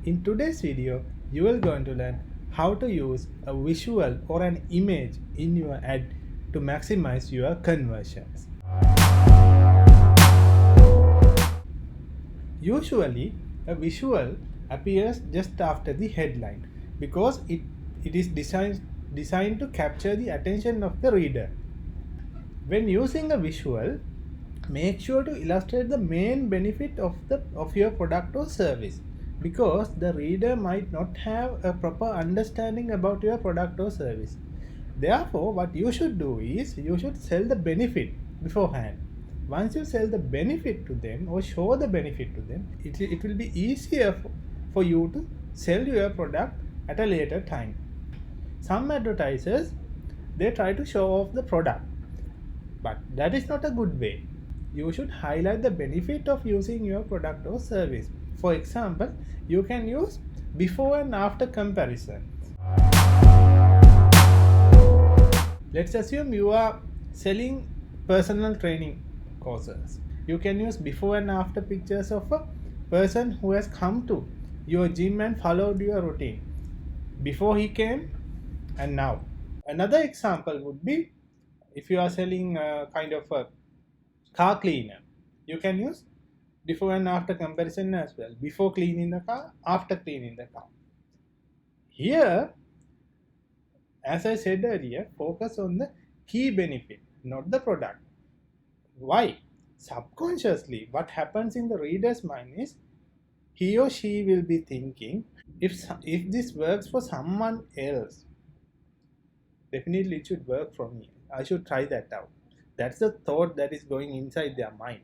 In today's video, you are going to learn how to use a visual or an image in your ad to maximize your conversions. Usually, a visual appears just after the headline because it is designed to capture the attention of the reader. When using a visual, make sure to illustrate the main benefit of your product or service because the reader might not have a proper understanding about your product or service. Therefore, what you should do is you should sell the benefit beforehand. Once you sell the benefit to them or show the benefit to them, it will be easier for you to sell your product at a later time. Some advertisers, they try to show off the product, but that is not a good way. You should highlight the benefit of using your product or service. For example, you can use before and after comparison. Let's assume you are selling personal training courses. You can use before and after pictures of a person who has come to your gym and followed your routine before he came and now. Another example would be if you are selling a kind of a car cleaner, you can use before and after comparison as well. Before cleaning the car, after cleaning the car. Here, as I said earlier, focus on the key benefit, not the product. Why? Subconsciously, what happens in the reader's mind is he or she will be thinking, if this works for someone else, definitely it should work for me. I should try that out. That's the thought that is going inside their mind.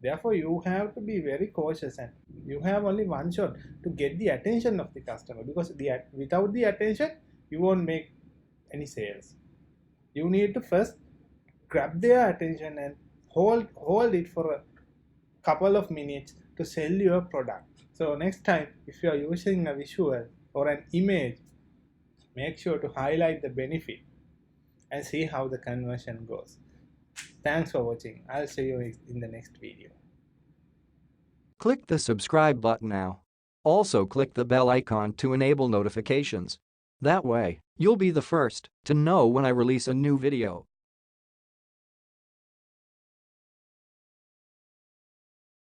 Therefore, you have to be very cautious and you have only one shot to get the attention of the customer because without the attention, you won't make any sales. You need to first grab their attention and hold it for a couple of minutes to sell your product. So next time, if you are using a visual or an image, make sure to highlight the benefit and see how the conversion goes. Thanks for watching. I'll see you in the next video. Click the subscribe button now. Also click the bell icon to enable notifications. That way, you'll be the first to know when I release a new video.